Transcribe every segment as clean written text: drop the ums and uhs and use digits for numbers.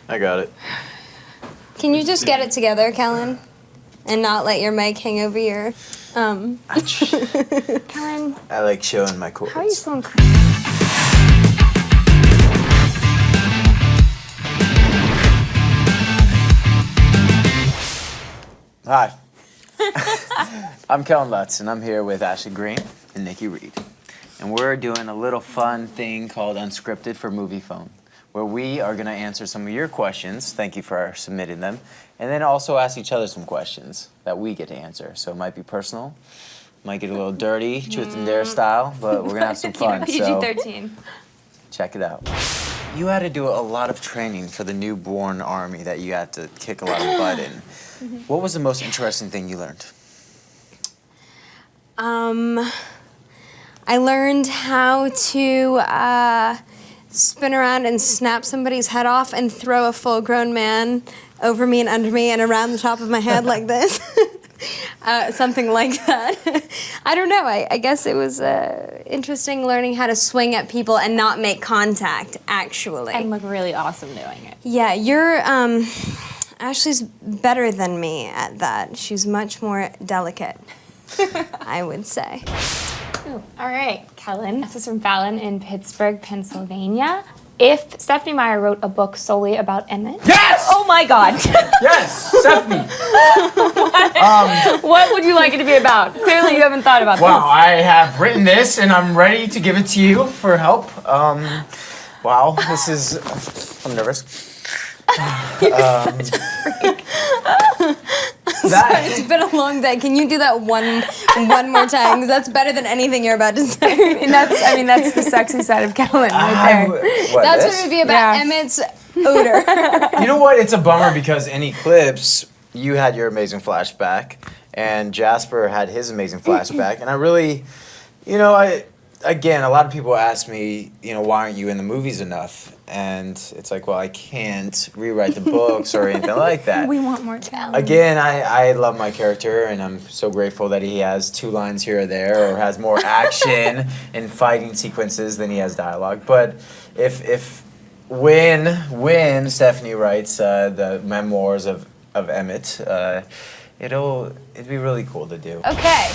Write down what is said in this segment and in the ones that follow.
I got it. Can you just get it together, Kellen? And not let your mic hang over your, Kellen, I like showing my chords. how are you so Hi. I'm Kellen Lutz, and I'm here with Ashley Green and Nikki Reed. And we're doing a little fun thing called Unscripted for Movie Phone, where we are going to answer some of your questions. Thank you for submitting them. And then also ask each other some questions that we get to answer. So it might be personal, might get a little dirty, truth and dare style, but we're going to have some fun. PG-13. Check it out. You had to do a lot of training for the newborn army that you had to kick a lot of butt in. What was the most interesting thing you learned? I learned how to spin around and snap somebody's head off and throw a full-grown man over me and under me and around the top of my head like this. Something like that. I don't know. I guess it was interesting learning how to swing at people and not make contact, actually. And look really awesome doing it. Yeah, you're, Ashley's better than me at that. She's much more delicate, I would say. Ooh, all right, Kellen. This is from Fallon in Pittsburgh, Pennsylvania. If Stephanie Meyer wrote a book solely about Emmett... Yes! Oh my God. Yes, Stephanie. What would you like it to be about? Clearly you haven't thought about Wow, I have written this and I'm ready to give it to you for help. Wow, this is... I'm nervous. It's been a long day. Can you do that one more time? Because that's better than anything you're about to say. And that's the sexy side of Kellen right there. That's what it would be about, Emmett's odor. You know what? It's a bummer because in Eclipse, you had your amazing flashback, and Jasper had his amazing flashback, and I really, again, a lot of people ask me, why aren't you in the movies enough? And it's like, well, I can't rewrite the books or anything like that. We want more Kellen. Again, I love my character, and I'm so grateful that he has 2 lines here or there, or has more action and fighting sequences than he has dialogue. But when Stephanie writes the memoirs of Emmett, it'd be really cool to do. Okay.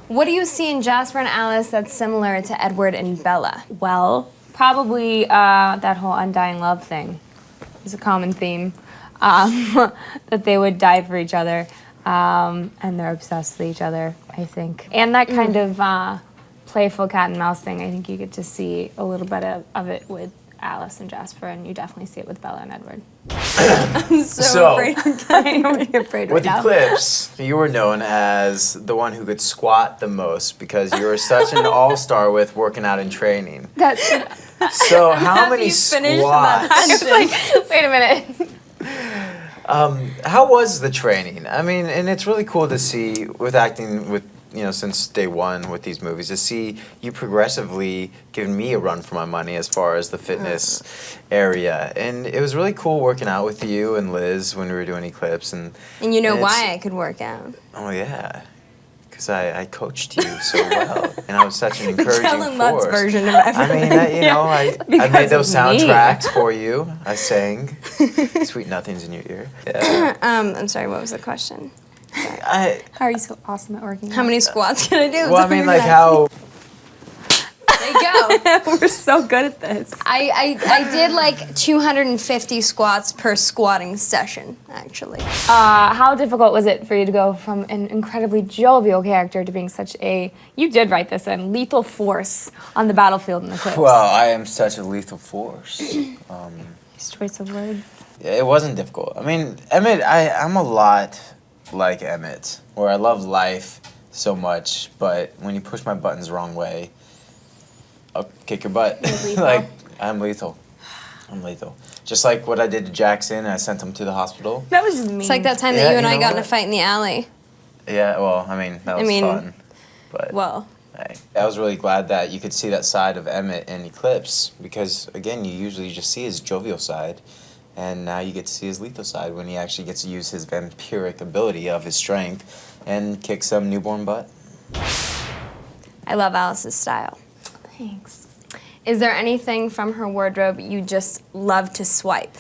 What do you see in Jasper and Alice that's similar to Edward and Bella? Well, probably that whole undying love thing is a common theme. That they would die for each other, and they're obsessed with each other, I think. And that kind of playful cat and mouse thing, I think you get to see a little bit of it with Alice and Jasper, and you definitely see it with Bella and Edward. I'm so afraid. I'm really afraid With right now. Eclipse, you were known as the one who could squat the most because you were such an all-star with working out and training. So how many squats? I was like, wait a minute. How was the training? I mean, and it's really cool to see with acting with, since day one with these movies, to see you progressively giving me a run for my money as far as the fitness area. And it was really cool working out with you and Liz when we were doing Eclipse. And you know why I could work out. Oh, yeah. Because I coached you so well, and I was such an encouraging Kellen Lutz force. version of everything. I mean, I made those soundtracks for you. I sang "Sweet Nothings" in your ear. Yeah. I'm sorry, what was the question? How are you so awesome at working How many squats can I do? Well, I mean, like how... There you go. We're so good at this. I did like 250 squats per squatting session, actually. How difficult was it for you to go from an incredibly jovial character to being such a, you did write this in, lethal force on the battlefield in Eclipse? Well, I am such a lethal force. His choice of words. It wasn't difficult. I mean, Emmett, I'm a lot like Emmett, where I love life so much, but when you push my buttons the wrong way, I'll kick your butt. Like, I'm lethal. I'm lethal. Just like what I did to Jackson, I sent him to the hospital. That was just mean. It's like that time that you and I got in a fight in the alley. Yeah, well, I mean, that was fun. But I was really glad that you could see that side of Emmett in Eclipse because, again, you usually just see his jovial side, and now you get to see his lethal side when he actually gets to use his vampiric ability of his strength and kick some newborn butt. I love Alice's style. Thanks. Is there anything from her wardrobe you just love to swipe?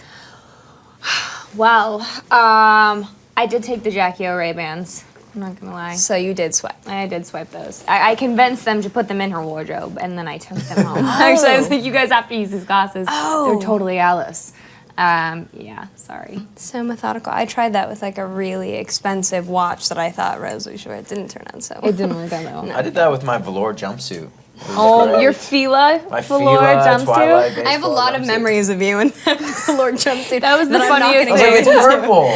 Well, I did take the Jackie O Ray-Bans. I'm not gonna lie. So you did swipe. I did swipe those. I convinced them to put them in her wardrobe, and then I took them home. Actually, I was like, you guys have to use these glasses. Oh. They're totally Alice. Yeah, sorry. So methodical. I tried that with like a really expensive watch that I thought Rose would wear. It didn't turn out so. It didn't work out that well. I did that with my velour jumpsuit. It was Oh, great. your Fila My velour Fila jumpsuit? Twilight I have a baseball lot of jumpsuit. memories of you in the Lord jumpsuit. That was the that I'm not funniest gonna I was get like, into. it's purple.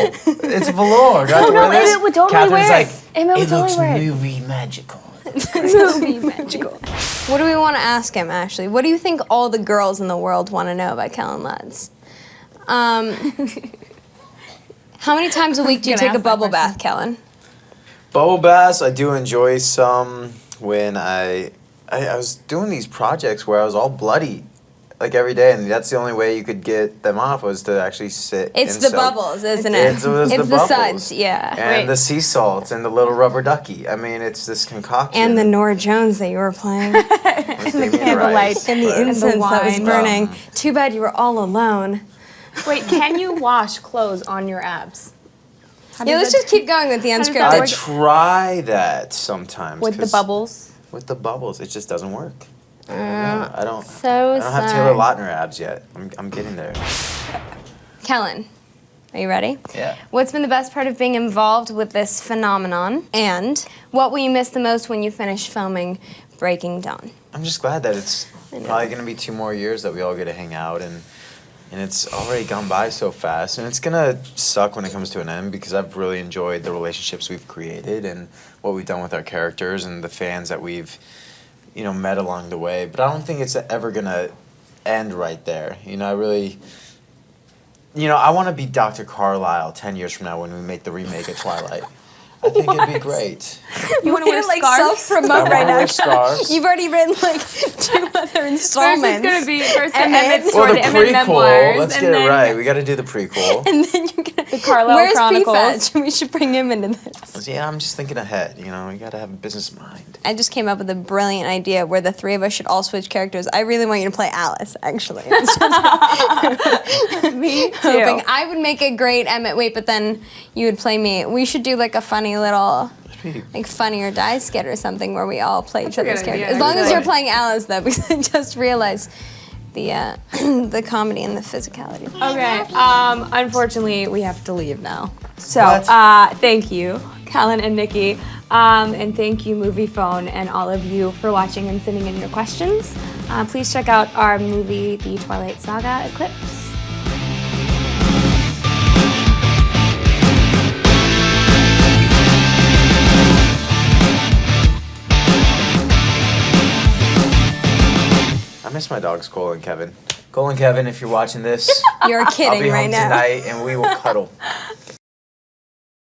It's velour. Got to no, wear this. Emmett would totally Catherine's wear it. like, Emmett would it totally looks wear it." movie magical. Movie magical. What do we want to ask him, Ashley? What do you think all the girls in the world want to know about Kellen Lutz? How many times a week do you Gonna take a ask that bubble question. bath, Kellen? Bubble baths, I do enjoy some when I was doing these projects where I was all bloody like every day, and that's the only way you could get them off was to actually sit. It's and the soak. bubbles, isn't it? It was It's the bubbles. suds, yeah. And Right. the sea salts and the little rubber ducky. I mean, it's this concoction. And the Nora Jones that you were playing. with Damien candlelight. Rice, And the but- incense that was wine. burning. Too bad you were all alone. Wait, can you wash clothes on your abs? How Yeah, does let's that- just keep going with the does that I work? unscripted. try that sometimes. with the 'cause bubbles? With the bubbles, it just doesn't work. I don't. So I don't have Taylor Lautner abs yet. I'm getting there. Kellen, are you ready? Yeah. What's been the best part of being involved with this phenomenon? And what will you miss the most when you finish filming Breaking Dawn? I'm just glad that it's I know. probably gonna be 2 more years that we all get to hang out, and it's already gone by so fast, and it's gonna suck when it comes to an end because I've really enjoyed the relationships we've created and what we've done with our characters and the fans that we've met along the way. But I don't think it's ever gonna end right there. I really. I want to be Dr. Carlisle 10 years from now when we make the remake of Twilight. I think it'd be great. You want to wear like scarves? self-promote I right wanna now. wear scarves. You've already written like 2 other First installments. it's gonna be first the Emmett. Emmett Well, story, the the Emmett prequel. memoirs, Let's and get it then right. We got to do the prequel. And then you're gonna. The Carlisle Where's Chronicles. Prefetch? We should bring him into this. Yeah, I'm just thinking ahead. You got to have a business mind. I just came up with a brilliant idea where the 3 of us should all switch characters. I really want you to play Alice, actually. It's just Me too. hoping. I would make a great Emmett. Wait, but then you would play me. We should do like a funny little, like Funny or Die skit or something where we all play each a good other's idea, characters. As long as actually. you're playing Alice, though, because I just realized the the comedy and the physicality. Okay. Unfortunately, we have to leave now. So, What? thank you, Callan and Nikki, and thank you, Movie Phone, and all of you for watching and sending in your questions. Please check out our movie, The Twilight Saga: Eclipse. I miss my dogs, Cole and Kevin. Cole and Kevin, if you're watching this, You're I'll kidding be right home now. tonight and we will cuddle.